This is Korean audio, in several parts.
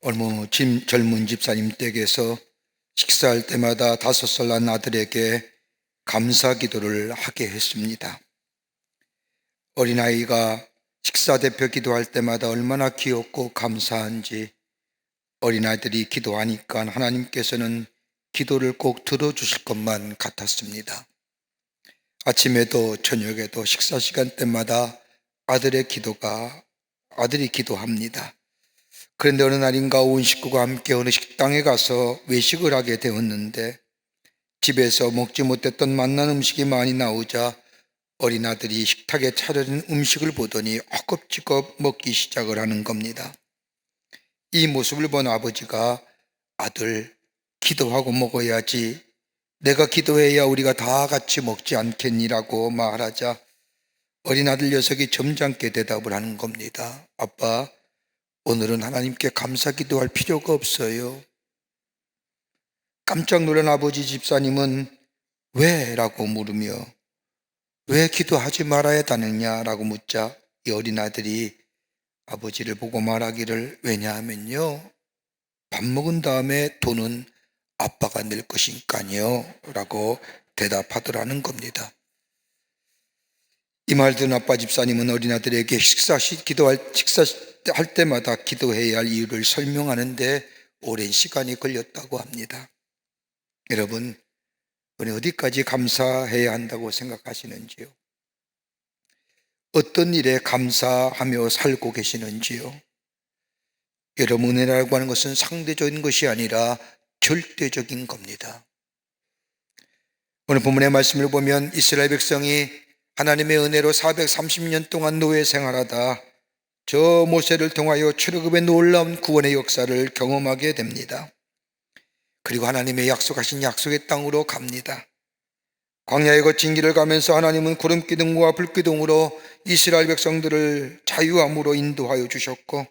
어느 젊은 집사님 댁에서 식사할 때마다 5살 난 아들에게 감사 기도를 하게 했습니다. 어린아이가 식사 대표 기도할 때마다 얼마나 귀엽고 감사한지 어린아이들이 기도하니까 하나님께서는 기도를 꼭 들어주실 것만 같았습니다. 아침에도 저녁에도 식사 시간 때마다 아들이 기도합니다. 그런데 어느 날인가 온 식구가 함께 어느 식당에 가서 외식을 하게 되었는데 집에서 먹지 못했던 맛난 음식이 많이 나오자 어린아들이 식탁에 차려진 음식을 보더니 허겁지겁 먹기 시작을 하는 겁니다. 이 모습을 본 아버지가 아들, 기도하고 먹어야지, 내가 기도해야 우리가 다 같이 먹지 않겠니라고 말하자 어린아들 녀석이 점잖게 대답을 하는 겁니다. 아빠, 오늘은 하나님께 감사 기도할 필요가 없어요. 깜짝 놀란 아버지 집사님은 왜? 라고 물으며 왜 기도하지 말아야 하느냐라고 묻자 이 어린아들이 아버지를 보고 말하기를 왜냐하면요, 밥 먹은 다음에 돈은 아빠가 낼 것이니까요 라고 대답하더라는 겁니다. 이 말 들은 아빠 집사님은 어린아들에게 식사할 때마다 기도해야 할 이유를 설명하는데 오랜 시간이 걸렸다고 합니다. 여러분, 우리 어디까지 감사해야 한다고 생각하시는지요? 어떤 일에 감사하며 살고 계시는지요? 여러분, 은혜라고 하는 것은 상대적인 것이 아니라 절대적인 겁니다. 오늘 본문의 말씀을 보면 이스라엘 백성이 하나님의 은혜로 430년 동안 노예 생활하다 저 모세를 통하여 출애굽의 놀라운 구원의 역사를 경험하게 됩니다. 그리고 하나님의 약속하신 약속의 땅으로 갑니다. 광야에 거친 길을 가면서 하나님은 구름기둥과 불기둥으로 이스라엘 백성들을 자유함으로 인도하여 주셨고,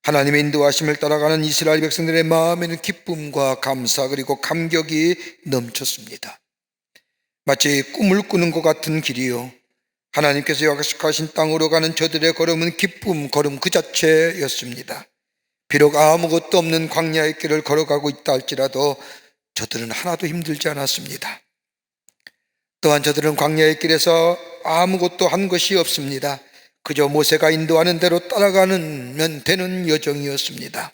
하나님의 인도하심을 따라가는 이스라엘 백성들의 마음에는 기쁨과 감사 그리고 감격이 넘쳤습니다. 마치 꿈을 꾸는 것 같은 길이요, 하나님께서 약속하신 땅으로 가는 저들의 걸음은 기쁨, 걸음 그 자체였습니다. 비록 아무것도 없는 광야의 길을 걸어가고 있다 할지라도 저들은 하나도 힘들지 않았습니다. 또한 저들은 광야의 길에서 아무것도 한 것이 없습니다. 그저 모세가 인도하는 대로 따라가면 되는 여정이었습니다.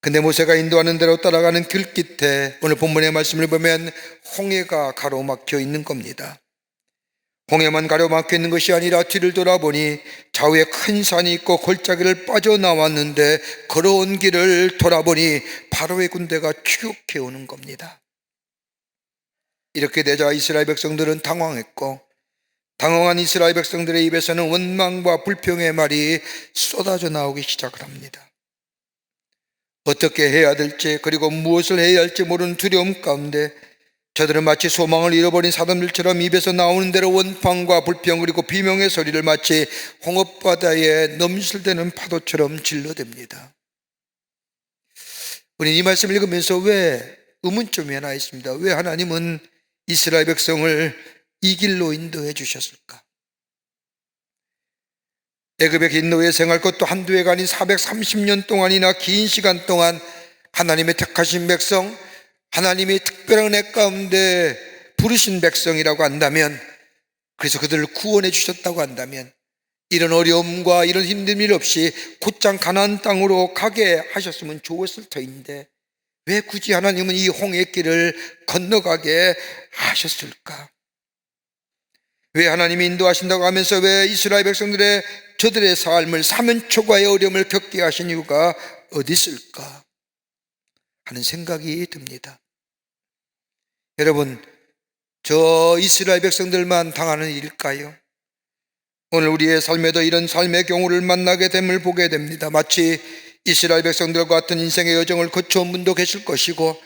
근데 모세가 인도하는 대로 따라가는 길끝에 오늘 본문의 말씀을 보면 홍해가 가로막혀 있는 겁니다. 홍해만 가로막혀 있는 것이 아니라 뒤를 돌아보니 좌우에 큰 산이 있고 골짜기를 빠져나왔는데 걸어온 길을 돌아보니 바로의 군대가 추격해 오는 겁니다. 이렇게 되자 이스라엘 백성들은 당황했고, 당황한 이스라엘 백성들의 입에서는 원망과 불평의 말이 쏟아져 나오기 시작을 합니다. 어떻게 해야 될지 그리고 무엇을 해야 할지 모르는 두려움 가운데 저들은 마치 소망을 잃어버린 사람들처럼 입에서 나오는 대로 원망과 불평 그리고 비명의 소리를 마치 홍업바다에 넘실대는 파도처럼 질러댑니다. 우리 이 말씀을 읽으면서 왜 의문점이 하나 있습니다. 왜 하나님은 이스라엘 백성을 이 길로 인도해 주셨을까? 애굽의 긴 노예 생활, 그것도 한두 해가 아닌 430년 동안이나 긴 시간 동안 하나님의 택하신 백성, 하나님의 특별한 은혜 가운데 부르신 백성이라고 한다면, 그래서 그들을 구원해 주셨다고 한다면 이런 어려움과 이런 힘든 일 없이 곧장 가나안 땅으로 가게 하셨으면 좋았을 터인데 왜 굳이 하나님은 이 홍해길을 건너가게 하셨을까? 왜 하나님이 인도하신다고 하면서 왜 이스라엘 백성들의 저들의 삶을 사면초가의 어려움을 겪게 하신 이유가 어디 있을까 하는 생각이 듭니다. 여러분, 저 이스라엘 백성들만 당하는 일일까요? 오늘 우리의 삶에도 이런 삶의 경우를 만나게 됨을 보게 됩니다. 마치 이스라엘 백성들과 같은 인생의 여정을 거쳐온 분도 계실 것이고,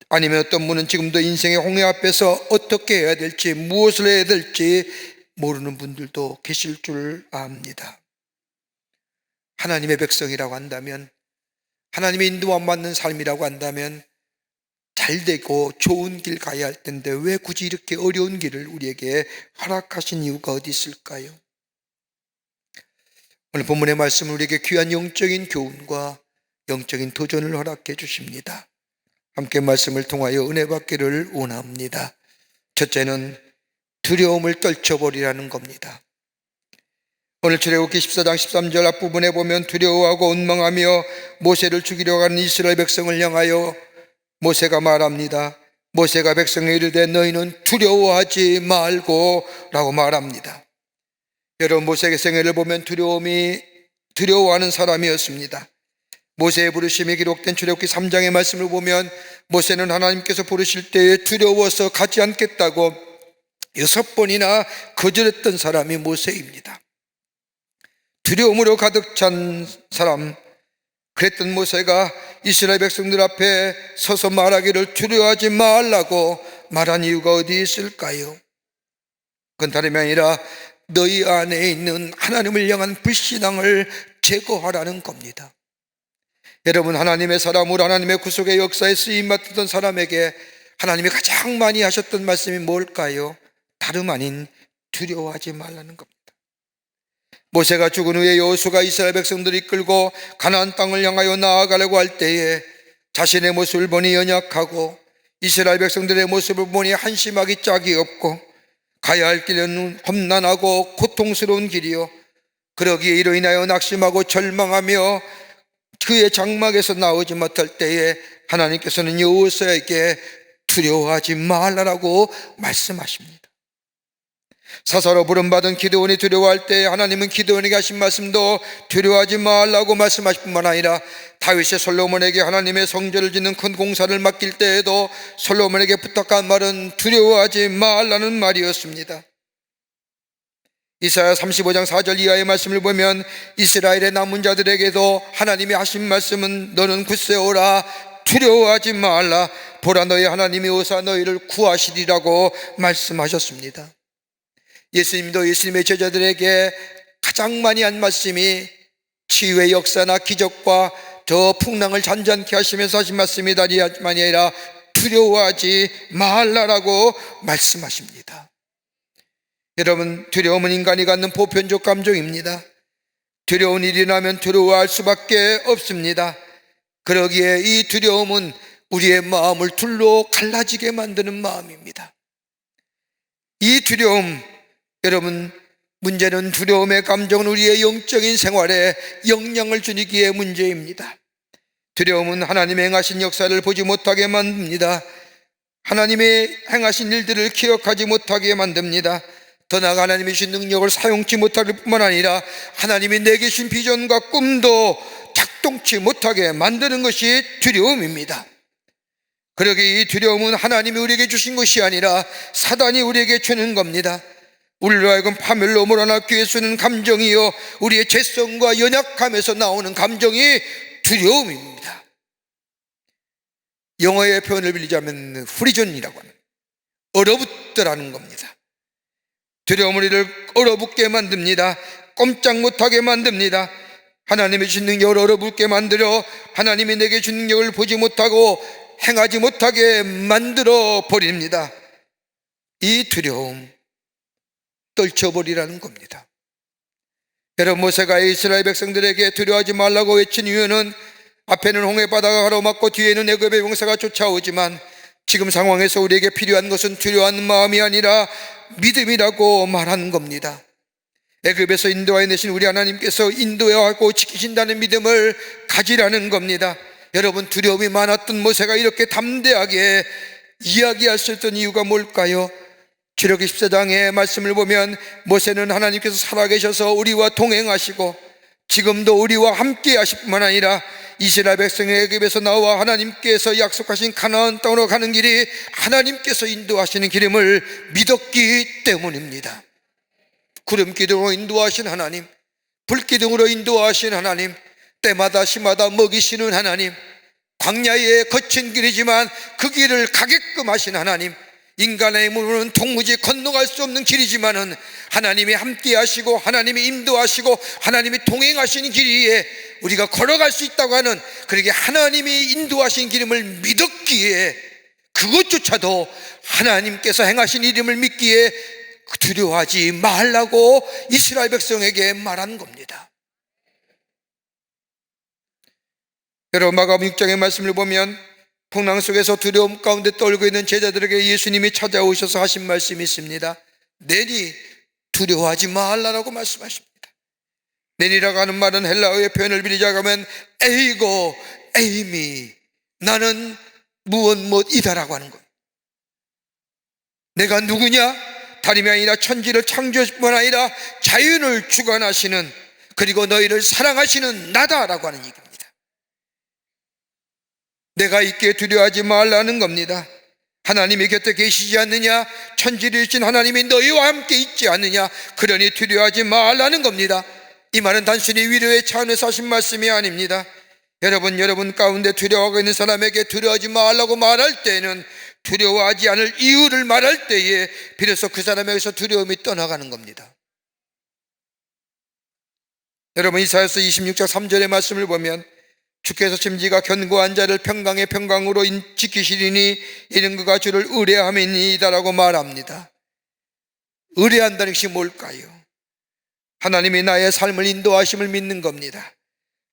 아니면 어떤 분은 지금도 인생의 홍해 앞에서 어떻게 해야 될지, 무엇을 해야 될지 모르는 분들도 계실 줄 압니다. 하나님의 백성이라고 한다면, 하나님의 인도만 받는 삶이라고 한다면 잘 되고 좋은 길 가야 할 텐데 왜 굳이 이렇게 어려운 길을 우리에게 허락하신 이유가 어디 있을까요? 오늘 본문의 말씀은 우리에게 귀한 영적인 교훈과 영적인 도전을 허락해 주십니다. 함께 말씀을 통하여 은혜 받기를 원합니다. 첫째는 두려움을 떨쳐버리라는 겁니다. 오늘 출애굽기 14장 13절 앞부분에 보면 두려워하고 원망하며 모세를 죽이려고 하는 이스라엘 백성을 향하여 모세가 말합니다. 모세가 백성에 이르되 너희는 두려워하지 말고 라고 말합니다. 여러분, 모세의 생애를 보면 두려워하는 사람이었습니다. 모세의 부르심이 기록된 출애굽기 3장의 말씀을 보면 모세는 하나님께서 부르실 때에 두려워서 가지 않겠다고 6번이나 거절했던 사람이 모세입니다. 두려움으로 가득 찬 사람, 그랬던 모세가 이스라엘 백성들 앞에 서서 말하기를 두려워하지 말라고 말한 이유가 어디 있을까요? 그건 다름이 아니라 너희 안에 있는 하나님을 향한 불신앙을 제거하라는 겁니다. 여러분, 하나님의 사람으로 하나님의 구속의 역사에 쓰임 맡았던 사람에게 하나님이 가장 많이 하셨던 말씀이 뭘까요? 다름 아닌 두려워하지 말라는 겁니다. 모세가 죽은 후에 여호수아가 이스라엘 백성들을 이끌고 가나안 땅을 향하여 나아가려고 할 때에 자신의 모습을 보니 연약하고 이스라엘 백성들의 모습을 보니 한심하기 짝이 없고 가야 할 길은 험난하고 고통스러운 길이요, 그러기에 이로 인하여 낙심하고 절망하며 그의 장막에서 나오지 못할 때에 하나님께서는 여호수아에게 두려워하지 말라라고 말씀하십니다. 사사로 부름받은 기드온이 두려워할 때 하나님은 기드온에게 하신 말씀도 두려워하지 말라고 말씀하실 뿐만 아니라 다윗이 솔로몬에게 하나님의 성전을 짓는 큰 공사를 맡길 때에도 솔로몬에게 부탁한 말은 두려워하지 말라는 말이었습니다. 이사야 35장 4절 이하의 말씀을 보면 이스라엘의 남은 자들에게도 하나님이 하신 말씀은 너는 굳세어라, 두려워하지 말라, 보라 너희 하나님이 오사 너희를 구하시리라고 말씀하셨습니다. 예수님도 예수님의 제자들에게 가장 많이 한 말씀이 치유의 역사나 기적과 저 풍랑을 잔잔케 하시면서 하신 말씀이 다리만이 아니라 두려워하지 말라라고 말씀하십니다. 여러분, 두려움은 인간이 갖는 보편적 감정입니다. 두려운 일이 나면 두려워할 수밖에 없습니다. 그러기에 이 두려움은 우리의 마음을 둘로 갈라지게 만드는 마음입니다. 이 두려움, 여러분, 문제는 두려움의 감정은 우리의 영적인 생활에 영향을 주기에 문제입니다. 두려움은 하나님의 행하신 역사를 보지 못하게 만듭니다. 하나님의 행하신 일들을 기억하지 못하게 만듭니다. 더 나아가 하나님이 주신 능력을 사용치 못할 뿐만 아니라 하나님이 내게 주신 비전과 꿈도 작동치 못하게 만드는 것이 두려움입니다. 그러기에 이 두려움은 하나님이 우리에게 주신 것이 아니라 사단이 우리에게 주는 겁니다. 우리로 하여금 파멸로 몰아넣기 위해 쓰는 감정이요, 우리의 죄성과 연약함에서 나오는 감정이 두려움입니다. 영어의 표현을 빌리자면 프리즌이라고 하는, 얼어붙더라는 겁니다. 두려움은 우리를 얼어붙게 만듭니다. 꼼짝 못하게 만듭니다. 하나님의 주신 능력을 얼어붙게 만들어 하나님이 내게 준 능력을 보지 못하고 행하지 못하게 만들어 버립니다. 이 두려움 떨쳐버리라는 겁니다. 여러분, 모세가 이스라엘 백성들에게 두려워하지 말라고 외친 이유는 앞에는 홍해 바다가 가로막고 뒤에는 애굽의 병사가 쫓아오지만 지금 상황에서 우리에게 필요한 것은 두려워하는 마음이 아니라 믿음이라고 말하는 겁니다. 애굽에서 인도하여 내신 우리 하나님께서 인도하고 지키신다는 믿음을 가지라는 겁니다. 여러분, 두려움이 많았던 모세가 이렇게 담대하게 이야기할 수 있던 이유가 뭘까요? 출애굽기 14장의 말씀을 보면 모세는 하나님께서 살아계셔서 우리와 동행하시고 지금도 우리와 함께 하실 뿐만 아니라 이스라엘 백성의 애굽에서 나와 하나님께서 약속하신 가나안 땅으로 가는 길이 하나님께서 인도하시는 길임을 믿었기 때문입니다. 구름 기둥으로 인도하신 하나님, 불기둥으로 인도하신 하나님, 때마다 시마다 먹이시는 하나님, 광야의 거친 길이지만 그 길을 가게끔 하신 하나님, 인간의 힘으로는 도무지 건너갈 수 없는 길이지만은 하나님이 함께 하시고 하나님이 인도하시고 하나님이 동행하시는 길이에 우리가 걸어갈 수 있다고 하는, 그러게 하나님이 인도하신 길임을 믿었기에 그것조차도 하나님께서 행하신 일임을 믿기에 두려워하지 말라고 이스라엘 백성에게 말한 겁니다. 여러분, 마가복음 6장의 말씀을 보면 풍랑 속에서 두려움 가운데 떨고 있는 제자들에게 예수님이 찾아오셔서 하신 말씀이 있습니다. 내니 두려워하지 말라라고 말씀하십니다. 내니라고 하는 말은 헬라어의 표현을 빌리자면 에이고 에이미, 나는 무엇이다라고 하는 거예요. 내가 누구냐? 다름이 아니라 천지를 창조하실 뿐 아니라 자연을 주관하시는, 그리고 너희를 사랑하시는 나다라고 하는 얘기입니다. 내가 있기에 두려워하지 말라는 겁니다. 하나님이 곁에 계시지 않느냐? 천지를 주신 하나님이 너희와 함께 있지 않느냐? 그러니 두려워하지 말라는 겁니다. 이 말은 단순히 위로의 차원에서 하신 말씀이 아닙니다. 여러분 가운데 두려워하고 있는 사람에게 두려워하지 말라고 말할 때에는 두려워하지 않을 이유를 말할 때에 비로소 그 사람에게서 두려움이 떠나가는 겁니다. 여러분, 이사야서 26장 3절의 말씀을 보면 주께서 심지가 견고한 자를 평강의 평강으로 지키시리니 이는 그가 주를 의뢰함이니이다라고 말합니다. 의뢰한다는 것이 뭘까요? 하나님이 나의 삶을 인도하심을 믿는 겁니다.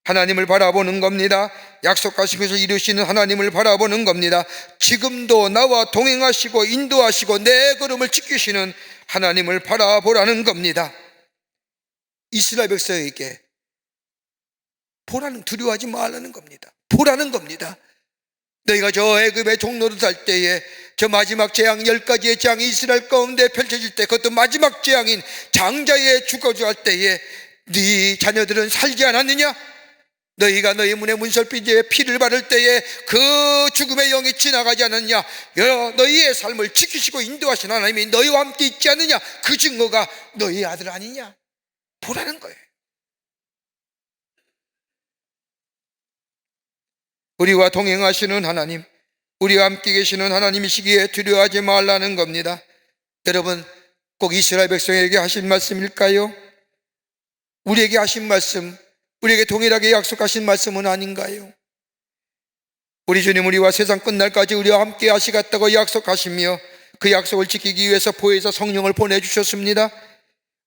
하나님을 바라보는 겁니다. 약속하신 것을 이루시는 하나님을 바라보는 겁니다. 지금도 나와 동행하시고 인도하시고 내 걸음을 지키시는 하나님을 바라보라는 겁니다. 이스라엘 백성에게 보라는, 두려워하지 말라는 겁니다. 보라는 겁니다. 너희가 저 애굽의 종노릇 할 때에 저 마지막 재앙 10가지의 재앙이 이스라엘 가운데 펼쳐질 때, 그것도 마지막 재앙인 장자의 죽어주 할 때에 네 자녀들은 살지 않았느냐? 너희가 너희 문의 문설비에 피를 바를 때에 그 죽음의 영이 지나가지 않았느냐? 너희의 삶을 지키시고 인도하신 하나님이 너희와 함께 있지 않느냐? 그 증거가 너희 아들 아니냐? 보라는 거예요. 우리와 동행하시는 하나님, 우리와 함께 계시는 하나님이시기에 두려워하지 말라는 겁니다. 여러분, 꼭 이스라엘 백성에게 하신 말씀일까요? 우리에게 하신 말씀, 우리에게 동일하게 약속하신 말씀은 아닌가요? 우리 주님, 우리와 세상 끝날까지 우리와 함께 하시겠다고 약속하시며 그 약속을 지키기 위해서 보혜사 성령을 보내주셨습니다.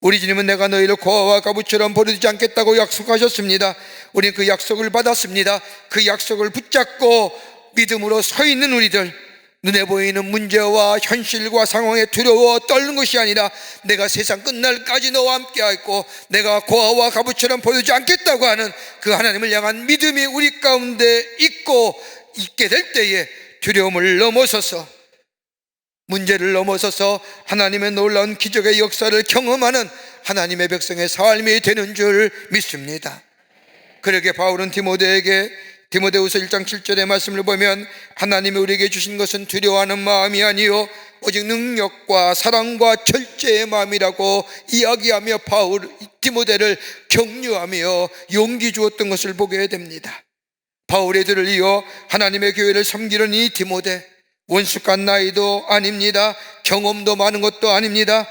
우리 주님은 내가 너희를 고아와 가부처럼 버리지 않겠다고 약속하셨습니다. 우리는 그 약속을 받았습니다. 그 약속을 붙잡고 믿음으로 서 있는 우리들, 눈에 보이는 문제와 현실과 상황에 두려워 떨는 것이 아니라 내가 세상 끝날까지 너와 함께 하겠고 내가 고아와 가부처럼 버리지 않겠다고 하는 그 하나님을 향한 믿음이 우리 가운데 있게 될 때에 두려움을 넘어서서, 문제를 넘어서서 하나님의 놀라운 기적의 역사를 경험하는 하나님의 백성의 삶이 되는 줄 믿습니다. 그러게 바울은 디모데후서 1장 7절의 말씀을 보면 하나님이 우리에게 주신 것은 두려워하는 마음이 아니요 오직 능력과 사랑과 절제의 마음이라고 이야기하며 디모데를 격려하며 용기 주었던 것을 보게 됩니다. 바울의 뒤를 이어 하나님의 교회를 섬기는 이 디모데, 원숙한 나이도 아닙니다. 경험도 많은 것도 아닙니다.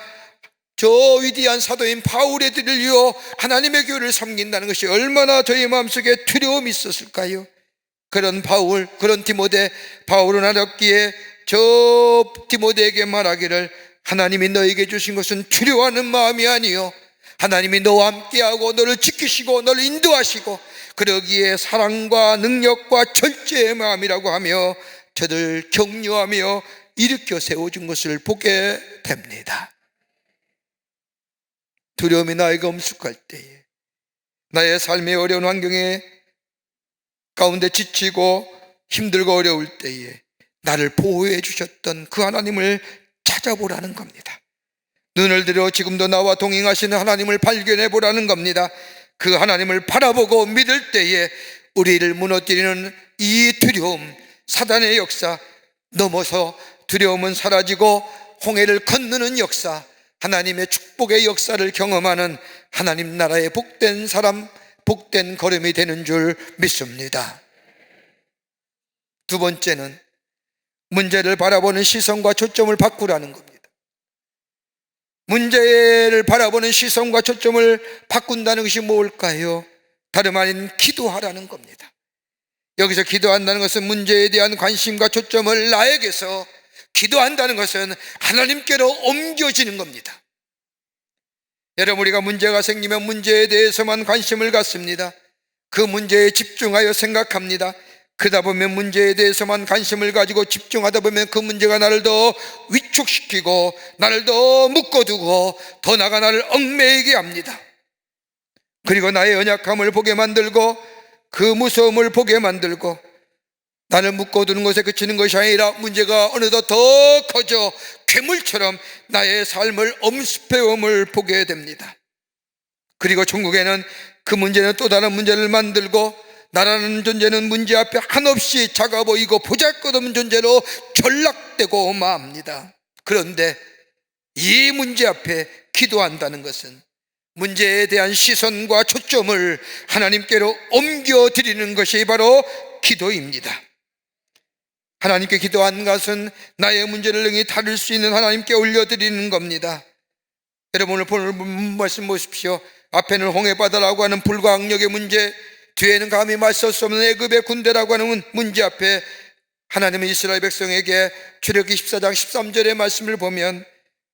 저 위대한 사도인 바울의 뒤를 이어 하나님의 교회를 섬긴다는 것이 얼마나 저희 마음속에 두려움이 있었을까요? 그런 바울, 그런 디모데, 바울은 알았기에 저 디모데에게 말하기를 하나님이 너에게 주신 것은 두려워하는 마음이 아니요 하나님이 너와 함께하고 너를 지키시고 너를 인도하시고 그러기에 사랑과 능력과 절제의 마음이라고 하며 저들 격려하며 일으켜 세워준 것을 보게 됩니다. 두려움이 나에게 엄습할 때에, 나의 삶의 어려운 환경에 가운데 지치고 힘들고 어려울 때에 나를 보호해 주셨던 그 하나님을 찾아보라는 겁니다. 눈을 들어 지금도 나와 동행하시는 하나님을 발견해 보라는 겁니다. 그 하나님을 바라보고 믿을 때에 우리를 무너뜨리는 이 두려움, 사단의 역사 넘어서 두려움은 사라지고 홍해를 건너는 역사, 하나님의 축복의 역사를 경험하는 하나님 나라의 복된 사람, 복된 걸음이 되는 줄 믿습니다. 두 번째는 문제를 바라보는 시선과 초점을 바꾸라는 겁니다. 문제를 바라보는 시선과 초점을 바꾼다는 것이 뭘까요? 다름 아닌 기도하라는 겁니다. 여기서 기도한다는 것은 문제에 대한 관심과 초점을 나에게서, 기도한다는 것은 하나님께로 옮겨지는 겁니다. 여러분, 우리가 문제가 생기면 문제에 대해서만 관심을 갖습니다. 그 문제에 집중하여 생각합니다. 그러다 보면 문제에 대해서만 관심을 가지고 집중하다 보면 그 문제가 나를 더 위축시키고 나를 더 묶어두고 더 나아가 나를 얽매이게 합니다. 그리고 나의 연약함을 보게 만들고 그 무서움을 보게 만들고 나를 묶어두는 것에 그치는 것이 아니라 문제가 어느덧 더 커져 괴물처럼 나의 삶을 엄습해옴을 보게 됩니다. 그리고 종국에는 그 문제는 또 다른 문제를 만들고 나라는 존재는 문제 앞에 한없이 작아 보이고 보잘것없는 존재로 전락되고 맙니다. 그런데 이 문제 앞에 기도한다는 것은 문제에 대한 시선과 초점을 하나님께로 옮겨드리는 것이 바로 기도입니다. 하나님께 기도한 것은 나의 문제를 능히 다룰 수 있는 하나님께 올려드리는 겁니다. 여러분 오늘 본 말씀 보십시오. 앞에는 홍해바다라고 하는 불과 악력의 문제, 뒤에는 감히 맞설 수 없는 애굽의 군대라고 하는 문제 앞에 하나님은 이스라엘 백성에게 출애굽기 14장 13절의 말씀을 보면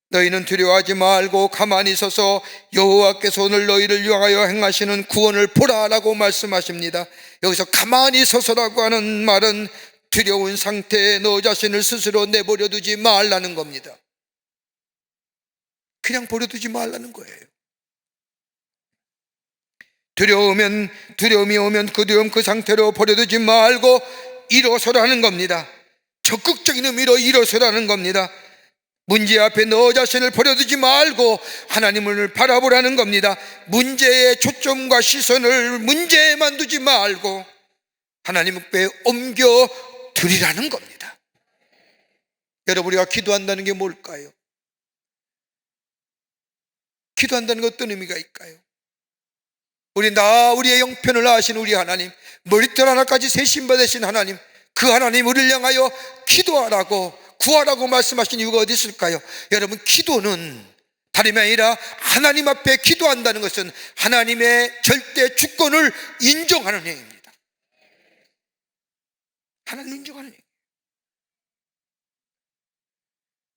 너희는 두려워하지 말고 가만히 서서 여호와께서 오늘 너희를 위하여 행하시는 구원을 보라라고 말씀하십니다. 여기서 가만히 서서라고 하는 말은 두려운 상태에 너 자신을 스스로 내버려 두지 말라는 겁니다. 그냥 버려두지 말라는 거예요. 두려움이 오면 그 두려움 그 상태로 버려두지 말고 일어서라는 겁니다. 적극적인 의미로 일어서라는 겁니다. 문제 앞에 너 자신을 버려두지 말고 하나님을 바라보라는 겁니다. 문제의 초점과 시선을 문제에만 두지 말고 하나님 앞에 옮겨 드리라는 겁니다. 여러분 우리가 기도한다는 게 뭘까요? 기도한다는 게 어떤 의미가 있을까요? 우리의 형편을 아신 우리 하나님, 머리털 하나까지 세심받으신 하나님, 그 하나님 우리를 향하여 기도하라고 구하라고 말씀하신 이유가 어디 있을까요? 여러분 기도는 다름이 아니라 하나님 앞에 기도한다는 것은 하나님의 절대 주권을 인정하는 행위입니다. 하나님 인정하는 행위.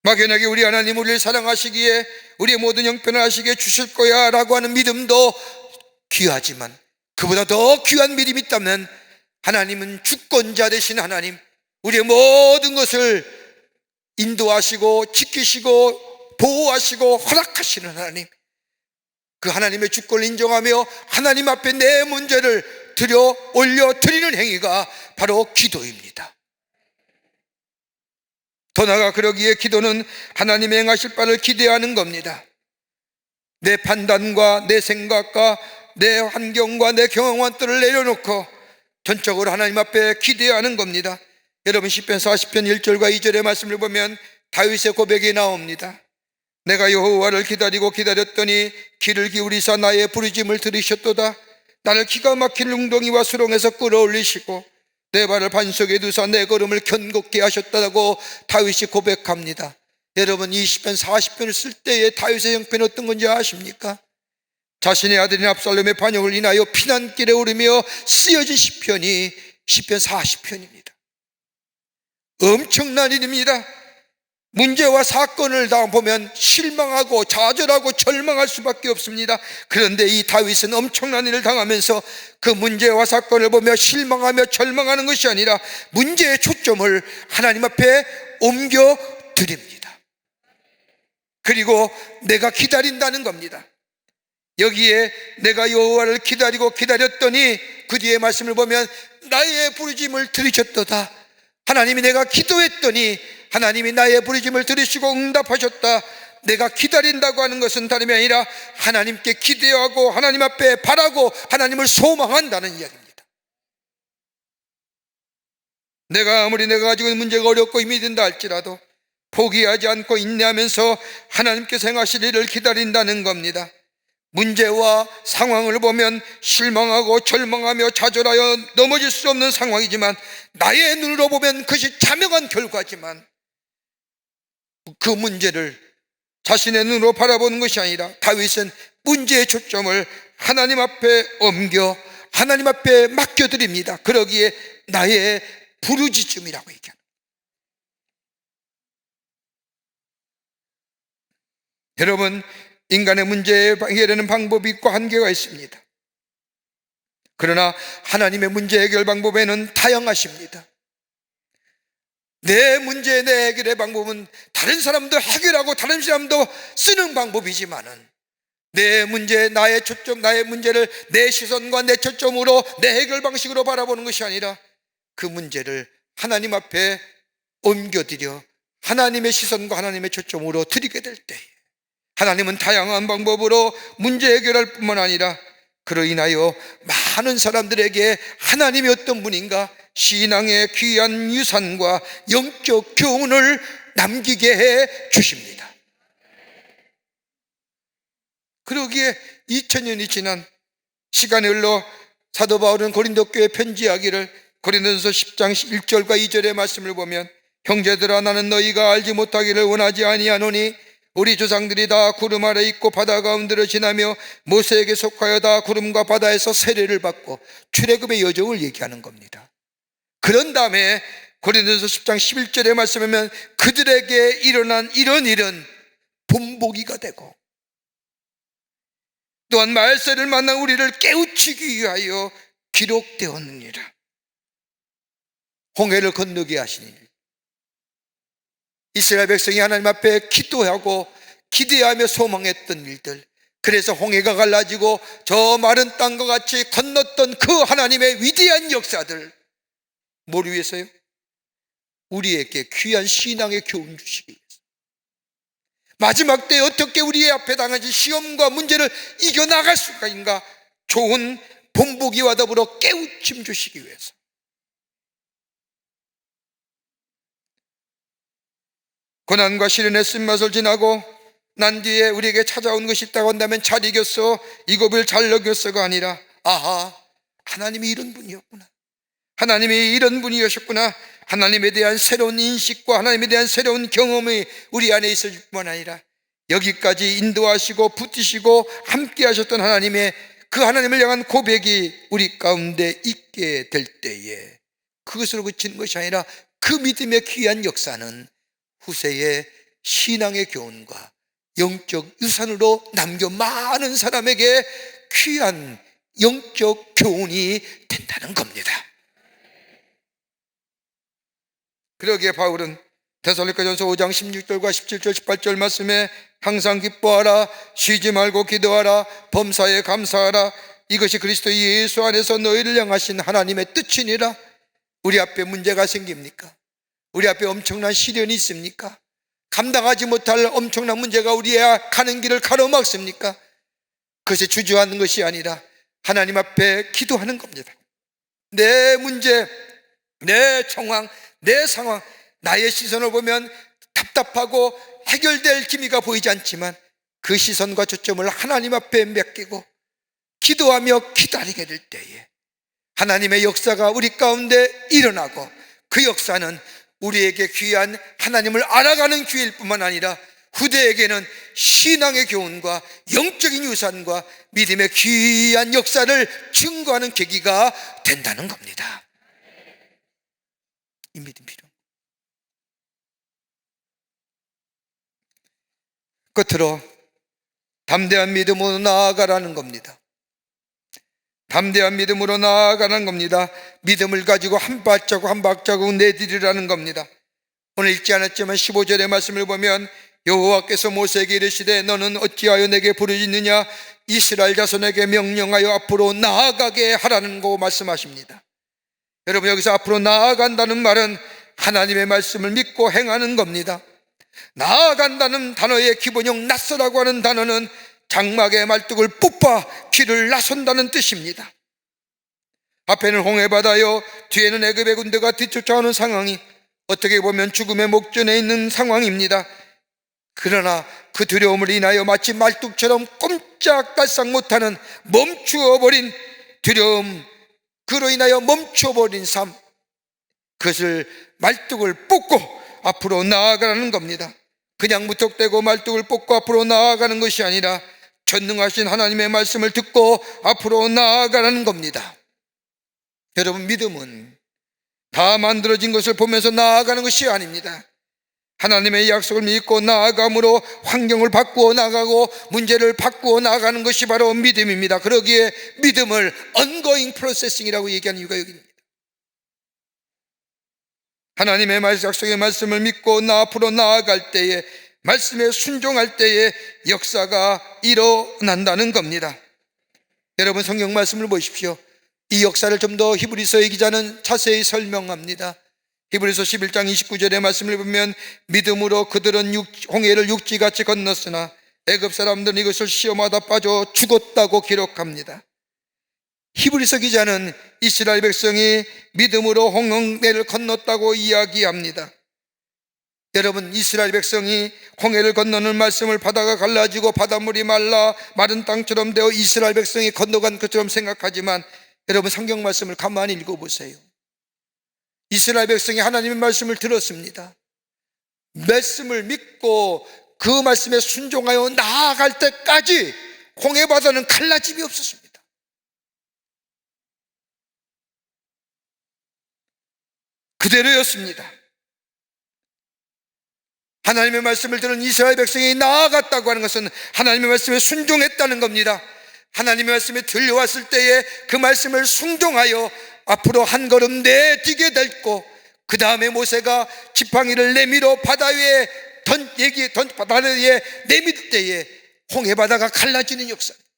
막연하게 우리 하나님 우리를 사랑하시기에 우리의 모든 형편을 하시기에 주실 거야 라고 하는 믿음도 귀하지만 그보다 더 귀한 믿음이 있다면 하나님은 주권자 되신 하나님, 우리의 모든 것을 인도하시고 지키시고 보호하시고 허락하시는 하나님, 그 하나님의 주권을 인정하며 하나님 앞에 내 문제를 들여 올려 드리는 행위가 바로 기도입니다. 더 나아가 그러기에 기도는 하나님의 행하실 바를 기대하는 겁니다. 내 판단과 내 생각과 내 환경과 내 경험들을 내려놓고 전적으로 하나님 앞에 기대하는 겁니다. 여러분 시편 40편 1절과 2절의 말씀을 보면 다윗의 고백이 나옵니다. 내가 여호와를 기다리고 기다렸더니 귀를 기울이사 나의 부르짐을 들으셨도다. 나를 기가 막힌 웅덩이와 수렁에서 끌어올리시고 내 발을 반석에 두사 내 걸음을 견고케 하셨다고 다윗이 고백합니다. 여러분 이 시편 40편을 쓸 때의 다윗의 형편이 어떤 건지 아십니까? 자신의 아들인 압살롬의 반역을 인하여 피난길에 오르며 쓰여진 시편이 시편 40편입니다. 엄청난 일입니다. 문제와 사건을 다 보면 실망하고 좌절하고 절망할 수밖에 없습니다. 그런데 이 다윗은 엄청난 일을 당하면서 그 문제와 사건을 보며 실망하며 절망하는 것이 아니라 문제의 초점을 하나님 앞에 옮겨 드립니다. 그리고 내가 기다린다는 겁니다. 여기에 내가 여호와를 기다리고 기다렸더니 그 뒤에 말씀을 보면 나의 부르짐을 들으셨도다. 하나님이 내가 기도했더니 하나님이 나의 부르짐을 들으시고 응답하셨다. 내가 기다린다고 하는 것은 다름이 아니라 하나님께 기대하고 하나님 앞에 바라고 하나님을 소망한다는 이야기입니다. 내가 아무리 내가 가지고 있는 문제가 어렵고 힘이 든다 할지라도 포기하지 않고 인내하면서 하나님께서 행하실 일을 기다린다는 겁니다. 문제와 상황을 보면 실망하고 절망하며 좌절하여 넘어질 수 없는 상황이지만 나의 눈으로 보면 그것이 자명한 결과지만 그 문제를 자신의 눈으로 바라보는 것이 아니라 다윗은 문제의 초점을 하나님 앞에 옮겨 하나님 앞에 맡겨드립니다. 그러기에 나의 부르짖음이라고 얘기합니다. 여러분 인간의 문제에 해결하는 방법이 있고 한계가 있습니다. 그러나 하나님의 문제 해결 방법에는 다양하십니다. 내 문제, 내 해결의 방법은 다른 사람도 해결하고 다른 사람도 쓰는 방법이지만은 내 문제, 나의 초점, 나의 문제를 내 시선과 내 초점으로 내 해결 방식으로 바라보는 것이 아니라 그 문제를 하나님 앞에 옮겨드려 하나님의 시선과 하나님의 초점으로 드리게 될 때 하나님은 다양한 방법으로 문제 해결할 뿐만 아니라 그로 인하여 많은 사람들에게 하나님이 어떤 분인가 신앙의 귀한 유산과 영적 교훈을 남기게 해 주십니다. 그러기에 2000년이 지난 시간이 흘러 사도 바울은 고린도 교회에 편지하기를 고린도전서 10장 1절과 2절의 말씀을 보면 형제들아 나는 너희가 알지 못하기를 원하지 아니하노니 우리 조상들이 다 구름 아래 있고 바다 가운데로 지나며 모세에게 속하여 다 구름과 바다에서 세례를 받고 출애굽의 여정을 얘기하는 겁니다. 그런 다음에 고린도전서 10장 11절의 말씀하면 그들에게 일어난 이런 일은 본보기가 되고 또한 말세를 만난 우리를 깨우치기 위하여 기록되었느니라. 홍해를 건너게 하신 일, 이스라엘 백성이 하나님 앞에 기도하고 기대하며 소망했던 일들, 그래서 홍해가 갈라지고 저 마른 땅과 같이 건넜던 그 하나님의 위대한 역사들, 뭘 위해서요? 우리에게 귀한 신앙의 교훈 주시기 위해서. 마지막 때 어떻게 우리의 앞에 당하신 시험과 문제를 이겨나갈 수가 있는가 좋은 본보기와 더불어 깨우침 주시기 위해서. 고난과 시련의 쓴맛을 지나고 난 뒤에 우리에게 찾아온 것이 있다고 한다면 잘 이겼어, 이것을 잘 넘겼어가 아니라 아하, 하나님이 이런 분이었구나, 하나님이 이런 분이셨구나, 하나님에 대한 새로운 인식과 하나님에 대한 새로운 경험이 우리 안에 있을 뿐만 아니라 여기까지 인도하시고 붙이시고 함께 하셨던 하나님의 그 하나님을 향한 고백이 우리 가운데 있게 될 때에 그것으로 그치는 것이 아니라 그 믿음의 귀한 역사는 후세의 신앙의 교훈과 영적 유산으로 남겨 많은 사람에게 귀한 영적 교훈이 된다는 겁니다. 그러기에 바울은 데살로니가전서 5장 16절과 17절 18절 말씀에 항상 기뻐하라, 쉬지 말고 기도하라, 범사에 감사하라, 이것이 그리스도 예수 안에서 너희를 향하신 하나님의 뜻이니라. 우리 앞에 문제가 생깁니까? 우리 앞에 엄청난 시련이 있습니까? 감당하지 못할 엄청난 문제가 우리의 가는 길을 가로막습니까? 그것에 주저하는 것이 아니라 하나님 앞에 기도하는 겁니다. 내 문제, 내 정황, 내 상황, 나의 시선을 보면 답답하고 해결될 기미가 보이지 않지만 그 시선과 초점을 하나님 앞에 맡기고 기도하며 기다리게 될 때에 하나님의 역사가 우리 가운데 일어나고 그 역사는 우리에게 귀한 하나님을 알아가는 기회일 뿐만 아니라 후대에게는 신앙의 교훈과 영적인 유산과 믿음의 귀한 역사를 증거하는 계기가 된다는 겁니다. 이 믿음 필요. 끝으로 담대한 믿음으로 나아가라는 겁니다. 담대한 믿음으로 나아가는 겁니다. 믿음을 가지고 한 발자국 한 발자국 내디디라는 겁니다. 오늘 읽지 않았지만 15절의 말씀을 보면 여호와께서 모세에게 이르시되 너는 어찌하여 내게 부르짖느냐, 이스라엘 자손에게 명령하여 앞으로 나아가게 하라는 거 말씀하십니다. 여러분, 여기서 앞으로 나아간다는 말은 하나님의 말씀을 믿고 행하는 겁니다. 나아간다는 단어의 기본형 낯서라고 하는 단어는 장막의 말뚝을 뽑아 길을 나선다는 뜻입니다. 앞에는 홍해바다요, 뒤에는 애굽의 군대가 뒤쫓아오는 상황이 어떻게 보면 죽음의 목전에 있는 상황입니다. 그러나 그 두려움을 인하여 마치 말뚝처럼 꼼짝달싹 못하는 멈추어버린 두려움, 그로 인하여 멈춰버린 삶, 그것을 말뚝을 뽑고 앞으로 나아가는 겁니다. 그냥 무턱대고 말뚝을 뽑고 앞으로 나아가는 것이 아니라 전능하신 하나님의 말씀을 듣고 앞으로 나아가는 겁니다. 여러분, 믿음은 다 만들어진 것을 보면서 나아가는 것이 아닙니다. 하나님의 약속을 믿고 나아감으로 환경을 바꾸어 나가고 문제를 바꾸어 나가는 것이 바로 믿음입니다. 그러기에 믿음을 ongoing processing이라고 얘기하는 이유가 여기입니다. 하나님의 약속의 말씀을 믿고 앞으로 나아갈 때에, 말씀에 순종할 때에 역사가 일어난다는 겁니다. 여러분, 성경 말씀을 보십시오. 이 역사를 좀 더 히브리서의 기자는 자세히 설명합니다. 히브리서 11장 29절의 말씀을 보면 믿음으로 그들은 홍해를 육지같이 건넜으나 애굽 사람들은 이것을 시험하다 빠져 죽었다고 기록합니다. 히브리서 기자는 이스라엘 백성이 믿음으로 홍해를 건넜다고 이야기합니다. 여러분, 이스라엘 백성이 홍해를 건너는 말씀을 바다가 갈라지고 바닷물이 말라 마른 땅처럼 되어 이스라엘 백성이 건너간 것처럼 생각하지만, 여러분, 성경 말씀을 가만히 읽어보세요. 이스라엘 백성이 하나님의 말씀을 들었습니다. 말씀을 믿고 그 말씀에 순종하여 나아갈 때까지 홍해 바다는 갈라짐이 없었습니다. 그대로였습니다. 하나님의 말씀을 들은 이스라엘 백성이 나아갔다고 하는 것은 하나님의 말씀에 순종했다는 겁니다. 하나님의 말씀이 들려왔을 때에 그 말씀을 순종하여 앞으로 한 걸음 내디게 됐고, 그 다음에 모세가 지팡이를 내밀어 바다 위에 바다 위에 내밀 때에 홍해 바다가 갈라지는 역사입니다.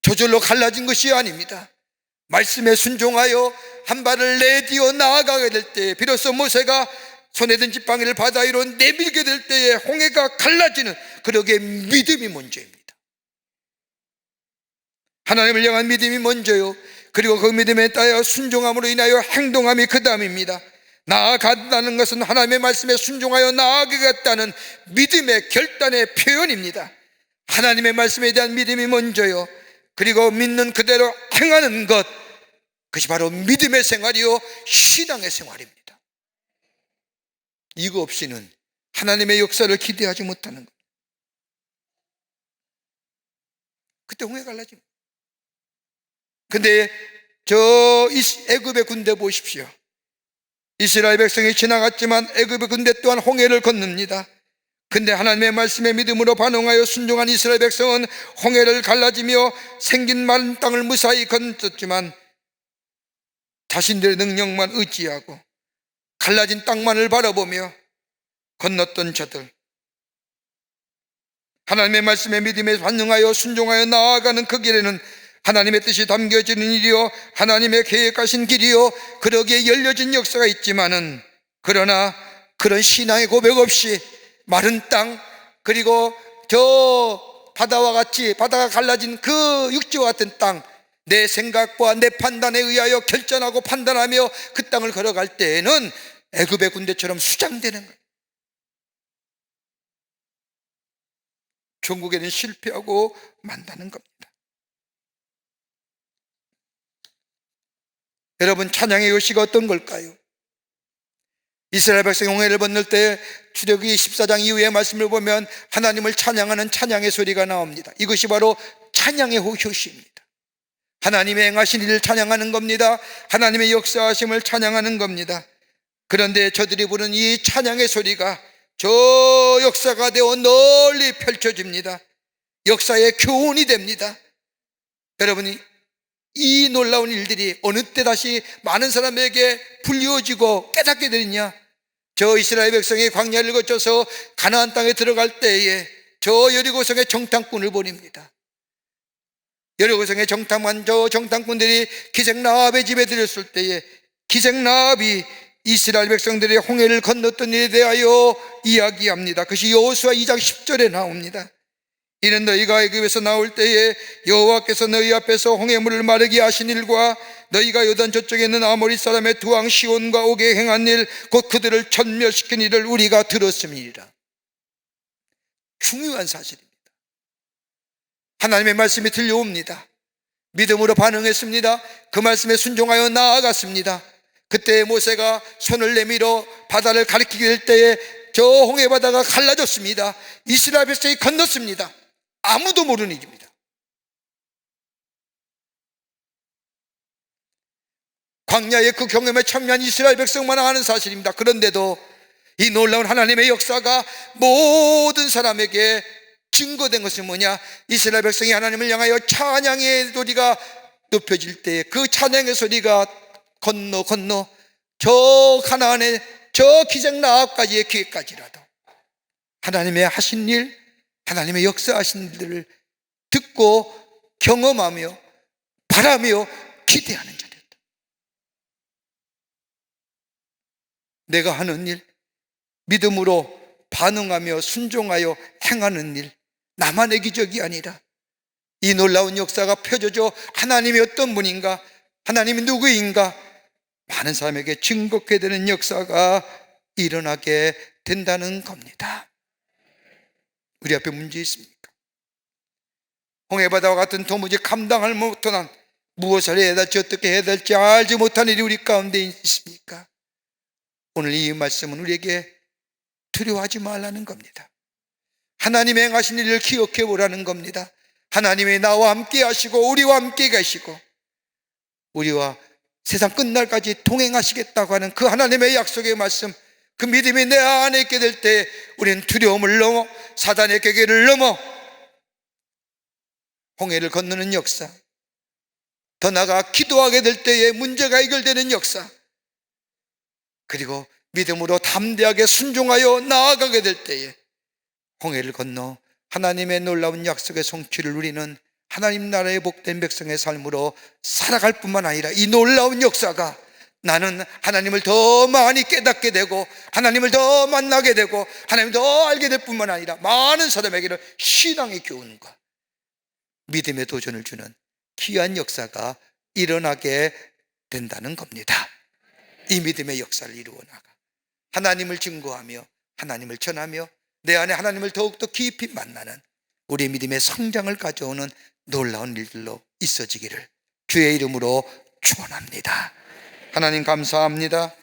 저절로 갈라진 것이 아닙니다. 말씀에 순종하여 한 발을 내디어 나아가게 될 때, 비로소 모세가 손에 든 지팡이를 바다 위로 내밀게 될 때에 홍해가 갈라지는, 그러기에 믿음이 먼저입니다. 하나님을 향한 믿음이 먼저요, 그리고 그 믿음에 따라 순종함으로 인하여 행동함이 그 다음입니다. 나아간다는 것은 하나님의 말씀에 순종하여 나아가겠다는 믿음의 결단의 표현입니다. 하나님의 말씀에 대한 믿음이 먼저요, 그리고 믿는 그대로 행하는 것, 그것이 바로 믿음의 생활이요 신앙의 생활입니다. 이거 없이는 하나님의 역사를 기대하지 못하는 것. 그때 홍해 갈라집니다. 근데 저 애굽의 군대 보십시오. 이스라엘 백성이 지나갔지만 애굽의 군대 또한 홍해를 건넙니다. 근데 하나님의 말씀에 믿음으로 반응하여 순종한 이스라엘 백성은 홍해를 갈라지며 생긴 마른 땅을 무사히 건넜지만, 자신들의 능력만 의지하고 갈라진 땅만을 바라보며 건넜던 저들, 하나님의 말씀에 믿음에 반응하여 순종하여 나아가는 그 길에는 하나님의 뜻이 담겨지는 일이요 하나님의 계획하신 길이요 그러기에 열려진 역사가 있지만은, 그러나 그런 신앙의 고백 없이 마른 땅, 그리고 저 바다와 같이 바다가 갈라진 그 육지와 같은 땅, 내 생각과 내 판단에 의하여 결정하고 판단하며 그 땅을 걸어갈 때에는 애굽의 군대처럼 수장되는 거예요. 종국에는 실패하고 만다는 겁니다. 여러분, 찬양의 요시가 어떤 걸까요? 이스라엘 백성이 홍해를 건널 때 출애굽기 14장 이후의 말씀을 보면 하나님을 찬양하는 찬양의 소리가 나옵니다. 이것이 바로 찬양의 효시입니다. 하나님의 행하신 일을 찬양하는 겁니다. 하나님의 역사하심을 찬양하는 겁니다. 그런데 저들이 부르는 이 찬양의 소리가 저 역사가 되어 널리 펼쳐집니다. 역사의 교훈이 됩니다. 여러분이 이 놀라운 일들이 어느 때 다시 많은 사람에게 불리워지고 깨닫게 되느냐? 저 이스라엘 백성이 광야를 거쳐서 가나안 땅에 들어갈 때에 저 여리고성의 정탐꾼을 보냅니다. 여리고성의 저 정탐꾼들이 기생라합의 집에 들였을 때에 기생라합이 이스라엘 백성들의 홍해를 건넜던 일에 대하여 이야기합니다. 그것이 여호수아 2장 10절에 나옵니다. 이는 너희가 애굽에서 나올 때에 여호와께서 너희 앞에서 홍해물을 마르게 하신 일과 너희가 요단 저쪽에 있는 아모리 사람의 두 왕 시온과 옥에 행한 일, 곧 그들을 전멸시킨 일을 우리가 들었음이니라. 중요한 사실입니다. 하나님의 말씀이 들려옵니다. 믿음으로 반응했습니다. 그 말씀에 순종하여 나아갔습니다. 그때 모세가 손을 내밀어 바다를 가리키게 될 때에 저 홍해 바다가 갈라졌습니다. 이스라엘 백성이 건넜습니다. 아무도 모르는 일입니다. 광야의 그 경험에 참여한 이스라엘 백성만 아는 사실입니다. 그런데도 이 놀라운 하나님의 역사가 모든 사람에게 증거된 것은 뭐냐? 이스라엘 백성이 하나님을 향하여 찬양의 소리가 높여질 때 그 찬양의 소리가 건너 저 가나안의 저 기생 라합까지의 귀에까지라도 하나님의 하신 일, 하나님의 역사하신 일들을 듣고 경험하며 바라며 기대하는 자들이다. 내가 하는 일, 믿음으로 반응하며 순종하여 행하는 일, 나만의 기적이 아니라 이 놀라운 역사가 펴져져 하나님이 어떤 분인가, 하나님이 누구인가 많은 사람에게 증거케 되는 역사가 일어나게 된다는 겁니다. 우리 앞에 문제 있습니까? 홍해바다와 같은 도무지 감당할 못한 무엇을 해야 될지 어떻게 해야 될지 알지 못한 일이 우리 가운데 있습니까? 오늘 이 말씀은 우리에게 두려워하지 말라는 겁니다. 하나님의 행하신 일을 기억해 보라는 겁니다. 하나님이 나와 함께 하시고 우리와 함께 가시고 우리와 세상 끝날까지 동행하시겠다고 하는 그 하나님의 약속의 말씀, 그 믿음이 내 안에 있게 될 때 우리는 두려움을 넘어 사단의 궤계를 넘어 홍해를 건너는 역사, 더 나아가 기도하게 될 때에 문제가 해결되는 역사, 그리고 믿음으로 담대하게 순종하여 나아가게 될 때에 홍해를 건너 하나님의 놀라운 약속의 성취를 누리는 하나님 나라의 복된 백성의 삶으로 살아갈 뿐만 아니라 이 놀라운 역사가 나는 하나님을 더 많이 깨닫게 되고 하나님을 더 만나게 되고 하나님을 더 알게 될 뿐만 아니라 많은 사람에게는 신앙의 교훈과 믿음의 도전을 주는 귀한 역사가 일어나게 된다는 겁니다. 이 믿음의 역사를 이루어 나가 하나님을 증거하며 하나님을 전하며 내 안에 하나님을 더욱더 깊이 만나는 우리 믿음의 성장을 가져오는 놀라운 일들로 있어지기를 주의 이름으로 축원합니다. 하나님 감사합니다.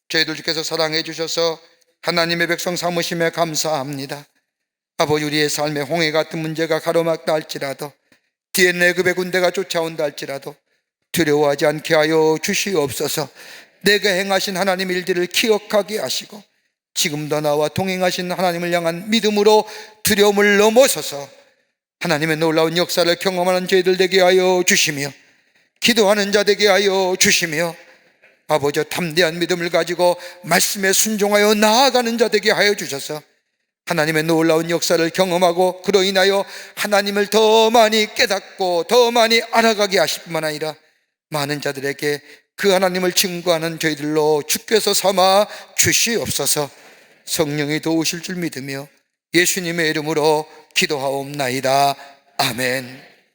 저희들 주께서 사랑해 주셔서 하나님의 백성 삼으심에 감사합니다. 아버지, 우리의 삶에 홍해 같은 문제가 가로막다 할지라도 뒤에 내급의 군대가 쫓아온다 할지라도 두려워하지 않게 하여 주시옵소서. 내가 행하신 하나님 일들을 기억하게 하시고 지금도 나와 동행하신 하나님을 향한 믿음으로 두려움을 넘어서서 하나님의 놀라운 역사를 경험하는 저희들 되게 하여 주시며 기도하는 자 되게 하여 주시며 아버지, 담대한 믿음을 가지고 말씀에 순종하여 나아가는 자 되게 하여 주셔서 하나님의 놀라운 역사를 경험하고 그로 인하여 하나님을 더 많이 깨닫고 더 많이 알아가게 하실 뿐만 아니라 많은 자들에게 그 하나님을 증거하는 저희들로 주께서 삼아 주시옵소서. 성령이 도우실 줄 믿으며 예수님의 이름으로 기도하옵나이다. 아멘.